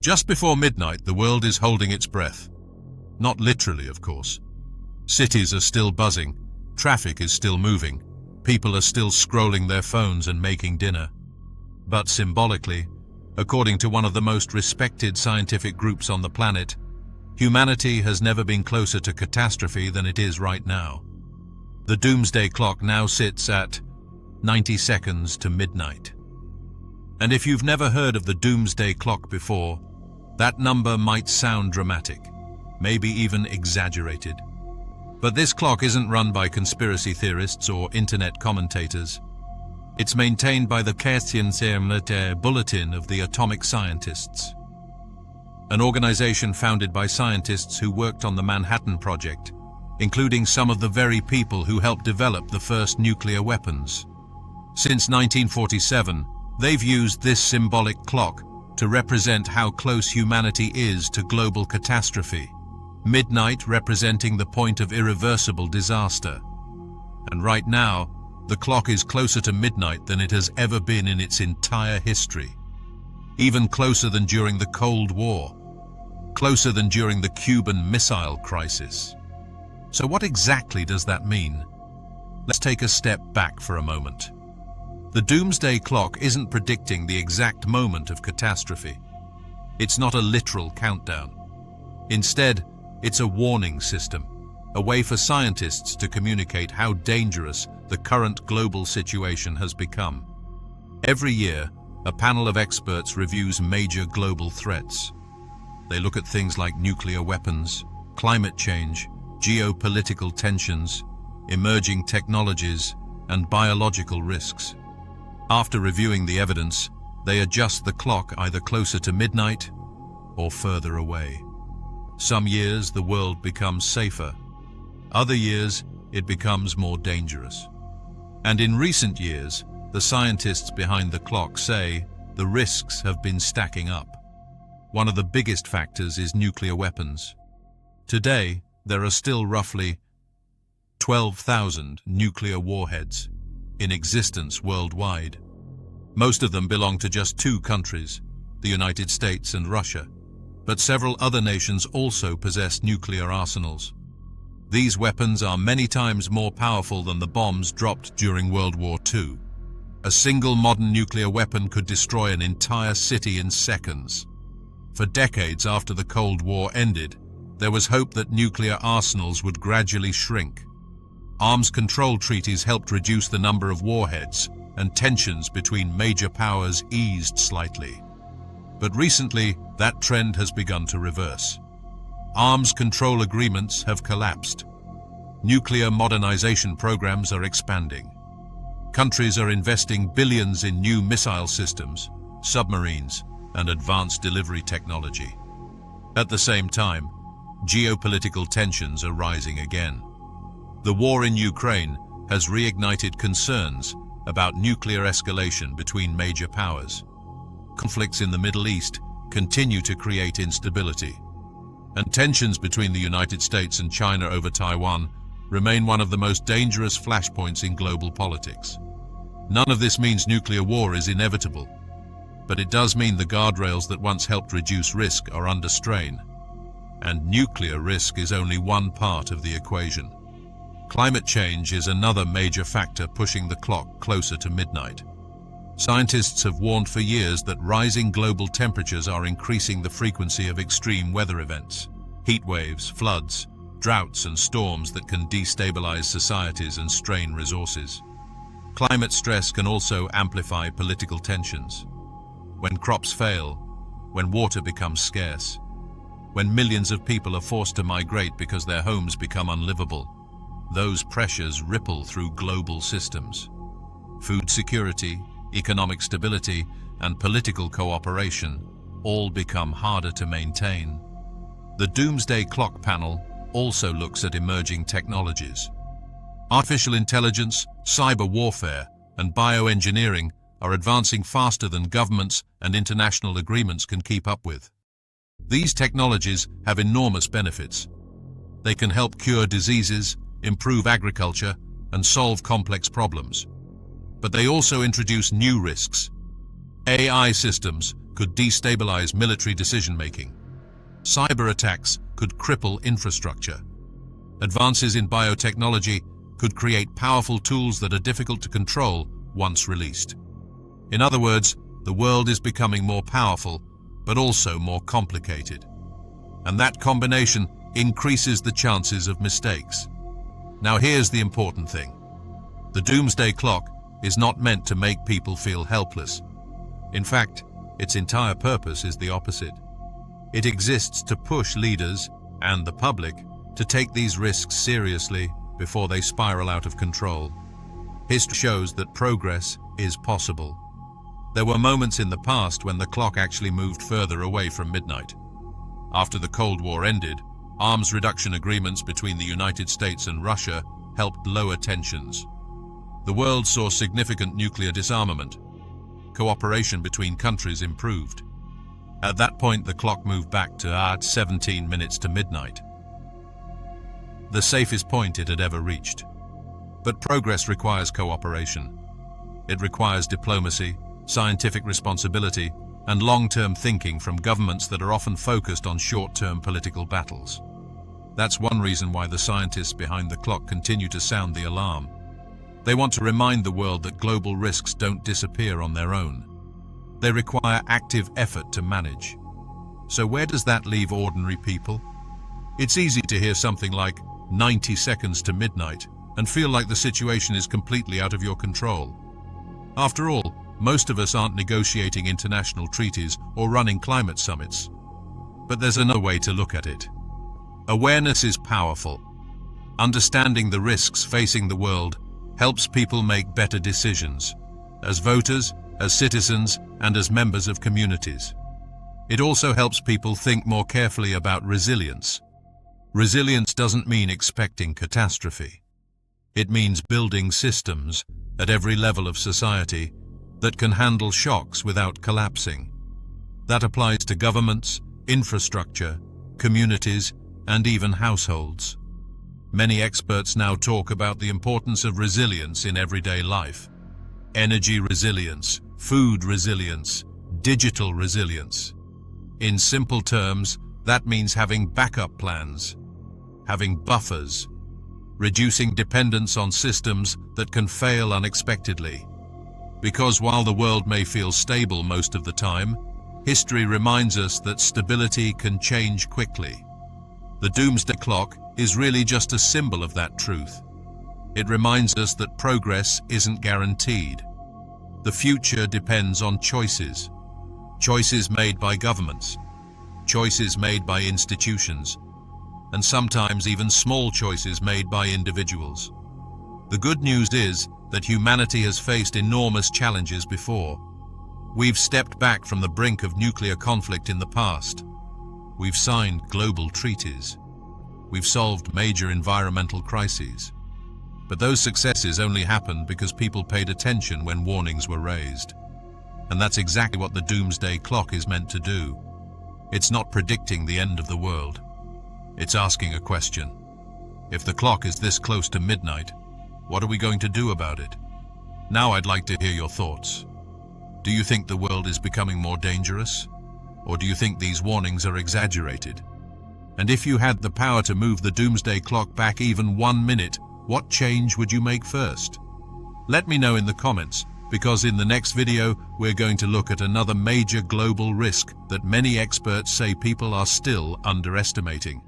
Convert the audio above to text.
Just before midnight, the world is holding its breath. Not literally, of course. Cities are still buzzing, traffic is still moving, people are still scrolling their phones and making dinner. But symbolically, according to one of the most respected scientific groups on the planet, humanity has never been closer to catastrophe than it is right now. The Doomsday Clock now sits at 90 seconds to midnight. And if you've never heard of the Doomsday Clock before, that number might sound dramatic, maybe even exaggerated. But this clock isn't run by conspiracy theorists or internet commentators. It's maintained by the catastrophe Bulletin of the Atomic Scientists, an organization founded by scientists who worked on the Manhattan Project, including some of the very people who helped develop the first nuclear weapons. Since 1947, they've used this symbolic clock to represent how close humanity is to global catastrophe, midnight representing the point of irreversible disaster. And right now, the clock is closer to midnight than it has ever been in its entire history. Even closer than during the Cold War, closer than during the Cuban Missile Crisis. So what exactly does that mean? Let's take a step back for a moment. The Doomsday Clock isn't predicting the exact moment of catastrophe. It's not a literal countdown. Instead, it's a warning system, a way for scientists to communicate how dangerous the current global situation has become. Every year, a panel of experts reviews major global threats. They look at things like nuclear weapons, climate change, geopolitical tensions, emerging technologies, and biological risks. After reviewing the evidence, they adjust the clock either closer to midnight or further away. Some years the world becomes safer. Other years it becomes more dangerous. And in recent years, the scientists behind the clock say the risks have been stacking up. One of the biggest factors is nuclear weapons. Today, there are still roughly 12,000 nuclear warheads in existence worldwide. Most of them belong to just two countries, the United States and Russia, but several other nations also possess nuclear arsenals. These weapons are many times more powerful than the bombs dropped during World War II. A single modern nuclear weapon could destroy an entire city in seconds. For decades after the Cold War ended, there was hope that nuclear arsenals would gradually shrink. Arms control treaties helped reduce the number of warheads, and tensions between major powers eased slightly. But recently, that trend has begun to reverse. Arms control agreements have collapsed. Nuclear modernization programs are expanding. Countries are investing billions in new missile systems, submarines, and advanced delivery technology. At the same time, geopolitical tensions are rising again. The war in Ukraine has reignited concerns about nuclear escalation between major powers. Conflicts in the Middle East continue to create instability, and tensions between the United States and China over Taiwan remain one of the most dangerous flashpoints in global politics. None of this means nuclear war is inevitable, but it does mean the guardrails that once helped reduce risk are under strain. And nuclear risk is only one part of the equation. Climate change is another major factor pushing the clock closer to midnight. Scientists have warned for years that rising global temperatures are increasing the frequency of extreme weather events, heat waves, floods, droughts, and storms that can destabilize societies and strain resources. Climate stress can also amplify political tensions. When crops fail, when water becomes scarce, when millions of people are forced to migrate because their homes become unlivable, those pressures ripple through global systems. Food security, economic stability, and political cooperation all become harder to maintain. The Doomsday Clock panel also looks at emerging technologies. Artificial intelligence, cyber warfare, and bioengineering are advancing faster than governments and international agreements can keep up with. These technologies have enormous benefits. They can help cure diseases, improve agriculture, and solve complex problems. But they also introduce new risks. AI systems could destabilize military decision-making. Cyber attacks could cripple infrastructure. Advances in biotechnology could create powerful tools that are difficult to control once released. In other words, the world is becoming more powerful, but also more complicated. And that combination increases the chances of mistakes. Now here's the important thing. The Doomsday Clock is not meant to make people feel helpless. In fact, its entire purpose is the opposite. It exists to push leaders and the public to take these risks seriously before they spiral out of control. History shows that progress is possible. There were moments in the past when the clock actually moved further away from midnight. After the Cold War ended, arms reduction agreements between the United States and Russia helped lower tensions. The world saw significant nuclear disarmament. Cooperation between countries improved. At that point, the clock moved back to 17 minutes to midnight, the safest point it had ever reached. But progress requires cooperation. It requires diplomacy, scientific responsibility, and long-term thinking from governments that are often focused on short-term political battles. That's one reason why the scientists behind the clock continue to sound the alarm. They want to remind the world that global risks don't disappear on their own. They require active effort to manage. So where does that leave ordinary people? It's easy to hear something like 90 seconds to midnight and feel like the situation is completely out of your control. After all, most of us aren't negotiating international treaties or running climate summits. But there's another way to look at it. Awareness is powerful. Understanding the risks facing the world helps people make better decisions, as voters, as citizens, and as members of communities. It also helps people think more carefully about resilience. Resilience doesn't mean expecting catastrophe. It means building systems at every level of society that can handle shocks without collapsing. That applies to governments, infrastructure, communities, and even households. Many experts now talk about the importance of resilience in everyday life. Energy resilience, food resilience, digital resilience. In simple terms, that means having backup plans, having buffers, reducing dependence on systems that can fail unexpectedly. Because while the world may feel stable most of the time, history reminds us that stability can change quickly. The Doomsday Clock is really just a symbol of that truth. It reminds us that progress isn't guaranteed. The future depends on choices. Choices made by governments, choices made by institutions, and sometimes even small choices made by individuals. The good news is that humanity has faced enormous challenges before. We've stepped back from the brink of nuclear conflict in the past. We've signed global treaties. We've solved major environmental crises. But those successes only happened because people paid attention when warnings were raised. And that's exactly what the Doomsday Clock is meant to do. It's not predicting the end of the world. It's asking a question. If the clock is this close to midnight, what are we going to do about it? Now I'd like to hear your thoughts. Do you think the world is becoming more dangerous? Or do you think these warnings are exaggerated? And if you had the power to move the Doomsday Clock back even 1 minute, what change would you make first? Let me know in the comments, because in the next video we're going to look at another major global risk that many experts say people are still underestimating.